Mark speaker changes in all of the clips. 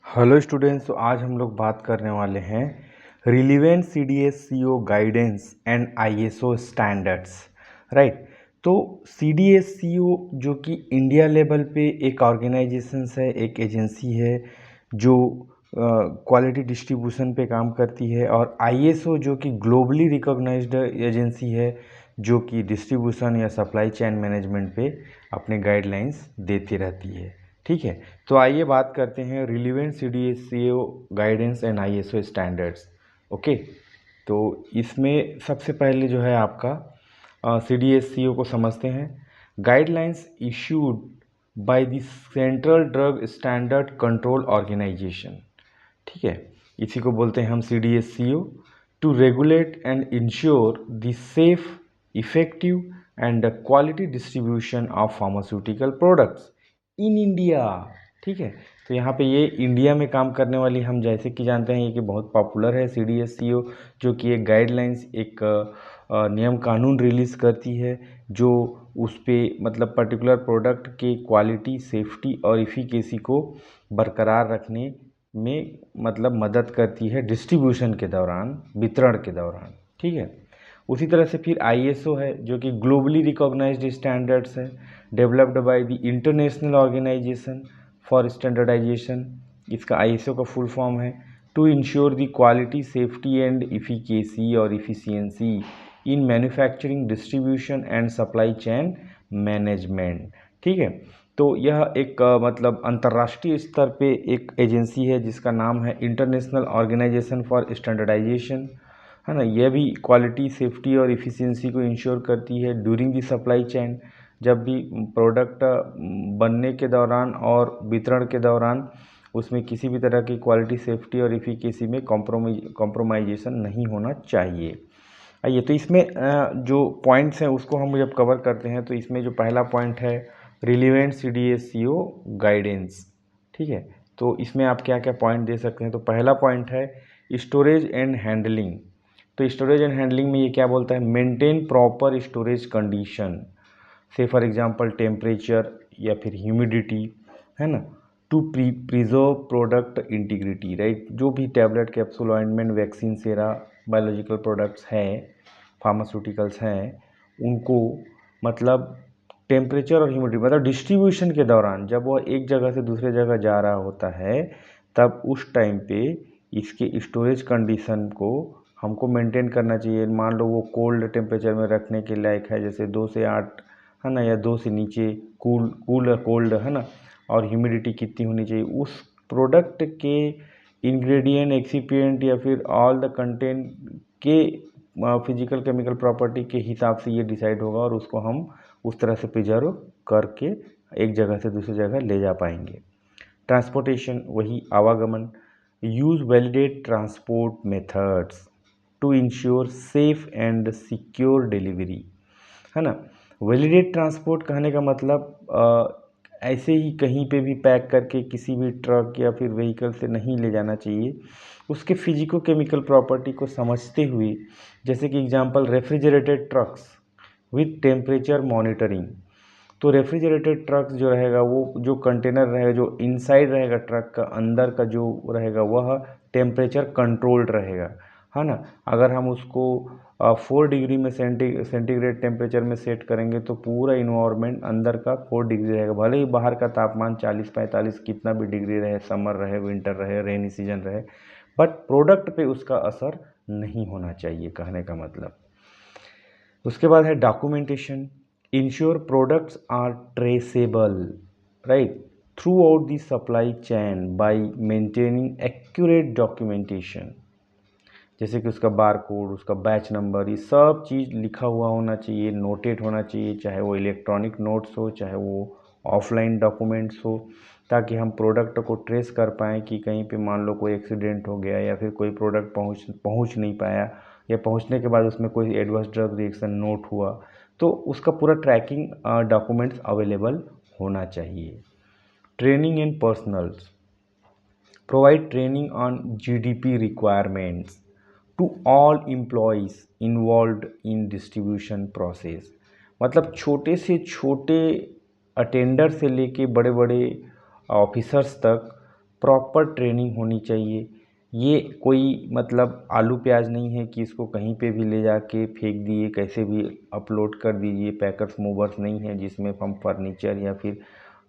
Speaker 1: Hello students, तो आज हम लोग बात करने वाले हैं relevant C D S C O guidance and I S O standards. Right. तो सी डी एस सी ओ जो कि इंडिया लेवल पे एक ऑर्गेनाइजेशन है, एक एजेंसी है जो क्वालिटी डिस्ट्रीब्यूशन पे काम करती है, और आई एस ओ जो कि ग्लोबली रिकॉग्नाइज्ड एजेंसी है जो कि डिस्ट्रीब्यूशन या सप्लाई चेन मैनेजमेंट पे अपने गाइडलाइंस देती रहती है। ठीक है, तो आइए बात करते हैं relevant C D S C O guidance and I S O standards. Okay, तो इसमें सबसे पहले जो है आपका सी डी एस सी ओ को समझते हैं। Guidelines issued by the central drug standard control organisation. ठीक है, इसी को बोलते हैं हम C D S C O, to regulate and ensure the safe, effective and quality distribution of pharmaceutical products in India. ठीक है, तो यहाँ पे ये इंडिया में काम करने वाली, हम जैसे कि जानते हैं ये कि बहुत पॉपुलर है सी डी एस सी ओ, जो कि एक गाइडलाइंस, एक नियम कानून रिलीज़ करती है जो उस पर मतलब पर्टिकुलर प्रोडक्ट के क्वालिटी, सेफ्टी और इफ़िकेसी को बरकरार रखने में मतलब मदद करती है डिस्ट्रीब्यूशन के दौरान, वितरण के दौरान। ठीक है, उसी तरह से फिर ISO है जो कि ग्लोबली रिकॉग्नाइज्ड स्टैंडर्ड्स है, developed by the international organisation for standardisation. इसका ISO का फुल फॉर्म है to ensure the quality, safety and efficacy और efficiency in manufacturing, distribution and supply chain management. ठीक है, तो यह एक मतलब अंतर्राष्ट्रीय स्तर पे एक एजेंसी है जिसका नाम है इंटरनेशनल ऑर्गेनाइजेशन फॉर स्टैंडर्डाइजेशन, है ना। यह भी क्वालिटी, सेफ्टी और इफ़िशियंसी को इंश्योर करती है ड्यूरिंग दी सप्लाई चेन। जब भी प्रोडक्ट बनने के दौरान और वितरण के दौरान उसमें किसी भी तरह की क्वालिटी, सेफ्टी और इफ़िकेसी में कॉम्प्रोमाइजेशन नहीं होना चाहिए। आइए, तो इसमें जो पॉइंट्स हैं उसको हम जब कवर करते हैं तो इसमें जो पहला पॉइंट है relevant C D S C O guidance. ठीक है, तो इसमें आप क्या क्या पॉइंट दे सकते हैं। तो पहला पॉइंट है स्टोरेज एंड हैंडलिंग। तो स्टोरेज एंड हैंडलिंग में ये क्या बोलता है, maintain proper storage condition, say for example temperature या फिर ह्यूमिडिटी, है ना, to preserve product integrity. Right, जो भी tablet, capsule, ointment, vaccine, sera, biological products हैं, फार्मास्यूटिकल्स हैं, उनको मतलब टेम्परेचर और ह्यूमिडिटी मतलब डिस्ट्रीब्यूशन के दौरान जब वो एक जगह से दूसरे जगह जा रहा होता है तब उस टाइम पे इसके स्टोरेज कंडीशन को हमको मेंटेन करना चाहिए। मान लो वो कोल्ड टेम्परेचर में रखने के लायक है, जैसे 2 से 8, है ना, या 2 से नीचे, कूल या कोल्ड, है ना, और ह्यूमिडिटी कितनी होनी चाहिए उस प्रोडक्ट के इंग्रेडिएंट, एक्सिपिएंट या फिर ऑल द कंटेंट के फिजिकल केमिकल प्रॉपर्टी के हिसाब से ये डिसाइड होगा और उसको हम उस तरह से प्रिजर्व करके एक जगह से दूसरी जगह ले जा पाएंगे। ट्रांसपोर्टेशन, वही आवागमन, use validate transport methods to ensure safe and secure delivery, है ना। वैलिडेट ट्रांसपोर्ट कहने का मतलब ऐसे ही कहीं पे भी पैक करके किसी भी ट्रक या फिर व्हीकल से नहीं ले जाना चाहिए, उसके फिजिको केमिकल प्रॉपर्टी को समझते हुए। जैसे कि example refrigerated trucks with temperature monitoring. तो रेफ्रिजरेटेड ट्रक जो रहेगा, वो जो कंटेनर रहेगा, जो इनसाइड रहेगा ट्रक का, अंदर का जो रहेगा वह टेम्परेचर कंट्रोल्ड रहेगा, है ना। अगर हम उसको 4 डिग्री में सेंटीग्रेड टेम्परेचर में सेट करेंगे तो पूरा इन्वायरमेंट अंदर का 4 डिग्री रहेगा। भले ही बाहर का तापमान 40-45 कितना भी डिग्री रहे, समर रहे, विंटर रहे, रेनी सीजन रहे, बट प्रोडक्ट पे उसका असर नहीं होना चाहिए, कहने का मतलब। उसके बाद है documentation, ensure products are traceable, right, throughout the supply chain by maintaining accurate documentation. जैसे कि उसका बार कोड, उसका बैच नंबर, ये सब चीज़ लिखा हुआ होना चाहिए, नोटेड होना चाहिए, चाहे वो इलेक्ट्रॉनिक नोट्स हो, चाहे वो ऑफलाइन डॉक्यूमेंट्स हो, ताकि हम प्रोडक्ट को ट्रेस कर पाएँ कि कहीं पे मान लो कोई एक्सीडेंट हो गया या फिर कोई प्रोडक्ट पहुंच नहीं पाया, या पहुंचने के बाद उसमें कोई एडवर्स ड्रग रिएक्शन नोट हुआ, तो उसका पूरा ट्रैकिंग डॉक्यूमेंट्स अवेलेबल होना चाहिए। Training and personnels, provide training on GDP requirements to all employees involved in distribution process. मतलब छोटे से छोटे अटेंडर से लेके बड़े बड़े ऑफिसर्स तक प्रॉपर ट्रेनिंग होनी चाहिए। ये कोई मतलब आलू प्याज नहीं है कि इसको कहीं पे भी ले जाके फेंक दिए, कैसे भी अपलोड कर दीजिए। पैकर्स मूवर्स नहीं है जिसमें हम फर्नीचर या फिर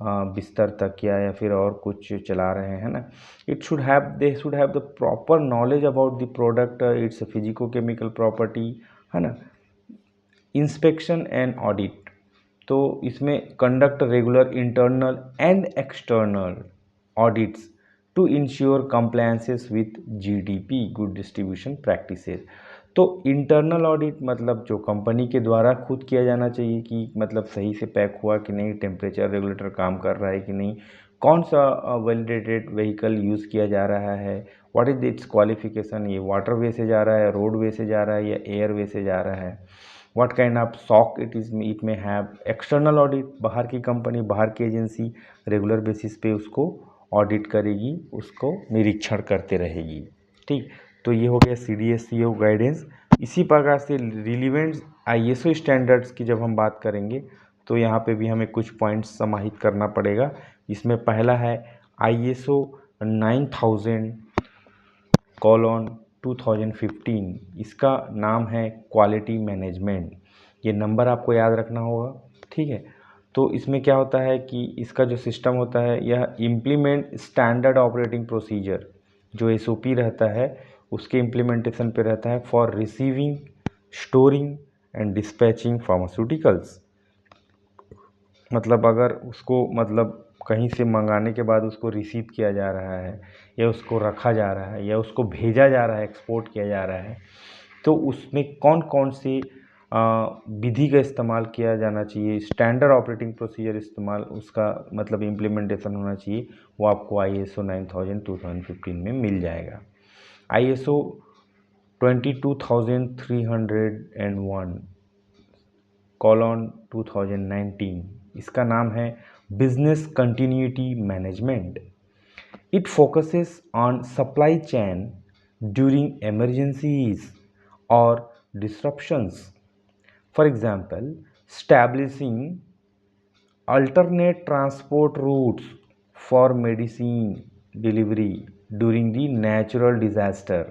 Speaker 1: बिस्तर तकिया या फिर और कुछ चला रहे हैं ना। They should have the proper knowledge about the product, its physico chemical property, है ना। इंस्पेक्शन एंड ऑडिट, तो इसमें conduct regular internal and external audits to ensure compliances with GDP, good distribution practices. तो इंटरनल ऑडिट मतलब जो company के द्वारा खुद किया जाना चाहिए कि मतलब सही से पैक हुआ कि नहीं, टेम्परेचर रेगुलेटर काम कर रहा है कि नहीं, कौन सा वैलिडेटेड व्हीकल यूज़ किया जा रहा है, व्हाट इज इट्स क्वालिफिकेशन, ये वाटर वे से जा रहा है, रोड वे से जा रहा है या एयर वे से जा रहा है, what kind of sock it में हैव। एक्सटर्नल ऑडिट, बाहर की कंपनी, बाहर की एजेंसी रेगुलर बेसिस पे उसको ऑडिट करेगी, उसको निरीक्षण करते रहेगी। ठीक, तो ये हो गया CDSCO गाइडेंस। इसी प्रकार से रिलीवेंट ISO स्टैंडर्ड्स की जब हम बात करेंगे तो यहाँ पे भी हमें कुछ पॉइंट्स समाहित करना पड़ेगा। इसमें पहला है ISO 9000:2015। इसका नाम है क्वालिटी मैनेजमेंट। ये नंबर आपको याद रखना होगा, ठीक है। तो इसमें क्या होता है कि इसका जो सिस्टम होता है, यह इम्प्लीमेंट स्टैंडर्ड ऑपरेटिंग प्रोसीजर, जो SOP रहता है उसके इम्प्लीमेंटेशन पे रहता है for receiving, storing and dispatching pharmaceuticals. मतलब अगर उसको मतलब कहीं से मंगाने के बाद उसको रिसीव किया जा रहा है या उसको रखा जा रहा है या उसको भेजा जा रहा है, एक्सपोर्ट किया जा रहा है, तो उसमें कौन कौन सी विधि का इस्तेमाल किया जाना चाहिए, स्टैंडर्ड ऑपरेटिंग प्रोसीजर इस्तेमाल उसका मतलब इम्प्लीमेंटेशन होना चाहिए, वो आपको ISO 9000:2015 में मिल जाएगा। ISO 22301:2019, इसका नाम है business continuity management. It focuses on supply chain during emergencies or disruptions. For example, establishing alternate transport routes for medicine delivery during the natural disaster.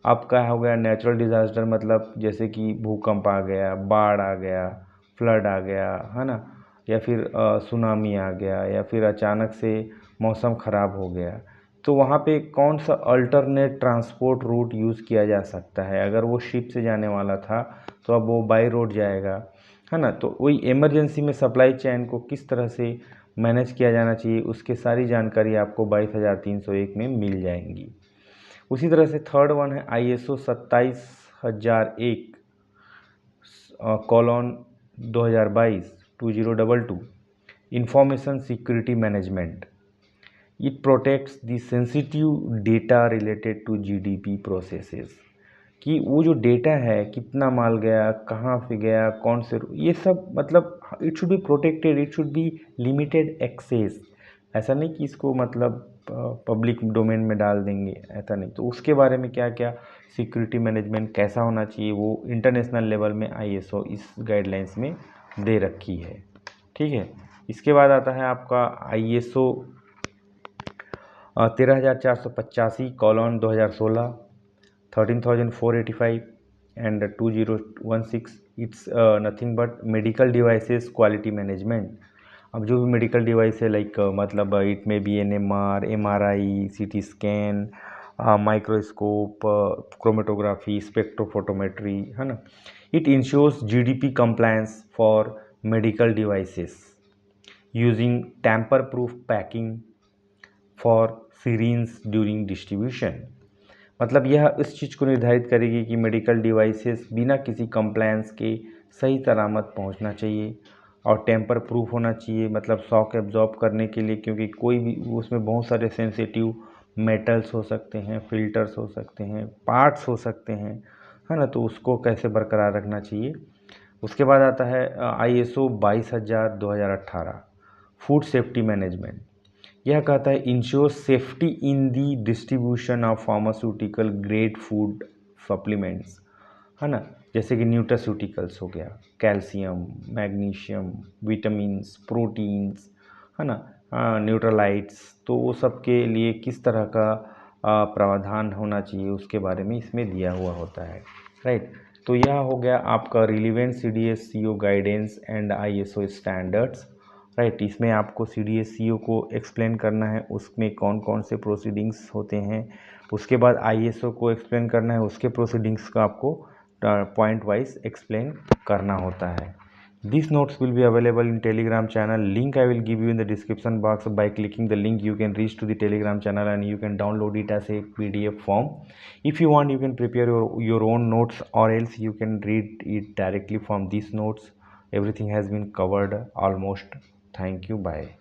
Speaker 1: अब क्या हो गया नेचुरल डिज़ास्टर, मतलब जैसे कि भूकंप आ गया, बाढ़ आ गया, फ्लड आ गया, है ना, या फिर सुनामी आ गया, या फिर अचानक से मौसम ख़राब हो गया, तो वहाँ पे कौन सा अल्टरनेट ट्रांसपोर्ट रूट यूज़ किया जा सकता है। अगर वो शिप से जाने वाला था तो अब वो बाई रोड जाएगा, है ना। तो वही इमरजेंसी में सप्लाई चेन को किस तरह से मैनेज किया जाना चाहिए, उसकी सारी जानकारी आपको 22,301 में मिल जाएंगी। उसी तरह से थर्ड वन है ISO 27001:2022 information security management. It protects the sensitive data related to GDP processes, कि वो जो डेटा है कितना माल गया, कहाँ से गया, कौन से, ये सब मतलब it should be protected, it should be limited access. ऐसा नहीं कि इसको मतलब पब्लिक डोमेन में डाल देंगे, ऐसा नहीं। तो उसके बारे में क्या क्या सिक्योरिटी मैनेजमेंट कैसा होना चाहिए, वो इंटरनेशनल लेवल में ISO इस गाइडलाइंस में दे रखी है, ठीक है। इसके बाद आता है आपका ISO 13,485:2016, 13,485 एंड 2016। It's nothing but medical devices quality management. अब जो भी मेडिकल डिवाइस है लाइक मतलब it may be NMR, MRI, CT scan, microscope, chromatography, spectrophotometry, है ना। It ensures GDP compliance for medical devices using tamper proof packing for syringes during distribution. मतलब यह इस चीज़ को निर्धारित करेगी कि मेडिकल डिवाइसेस बिना किसी कंप्लायंस के सही सलामत पहुंचना चाहिए और टेम्पर प्रूफ होना चाहिए, मतलब शॉक एब्जॉर्ब करने के लिए, क्योंकि कोई भी उसमें बहुत सारे सेंसिटिव मेटल्स हो सकते हैं, फिल्टर्स हो सकते हैं, पार्ट्स हो सकते हैं, है ना। तो उसको कैसे बरकरार रखना चाहिए। उसके बाद आता है ISO 22,000:2018 फूड सेफ्टी मैनेजमेंट। यह कहता है ensure safety in the distribution of pharmaceutical grade food supplements, है ना, जैसे कि न्यूट्रास्यूटिकल्स हो गया, कैल्शियम, मैग्नीशियम, विटामिन्स, प्रोटीन्स, है ना, न्यूट्रलाइट्स, तो वो सब के लिए किस तरह का प्रावधान होना चाहिए उसके बारे में इसमें दिया हुआ होता है, राइट। तो यह हो गया आपका relevant CDS-CO guidance and ISO standards, right. इसमें आपको CDS-CO को एक्सप्लेन करना है, उसमें कौन कौन से प्रोसीडिंग्स होते हैं, उसके बाद ISO को एक्सप्लेन करना है, उसके प्रोसीडिंग्स का आपको पॉइंट वाइज एक्सप्लेन करना होता है। These notes will be available in Telegram channel. Link I will give you in the description box. By clicking the link, you can reach to the Telegram channel and you can download it as a PDF form. If you want, you can prepare your own notes, or else you can read it directly from these notes. Everything has been covered almost. Thank you. Bye.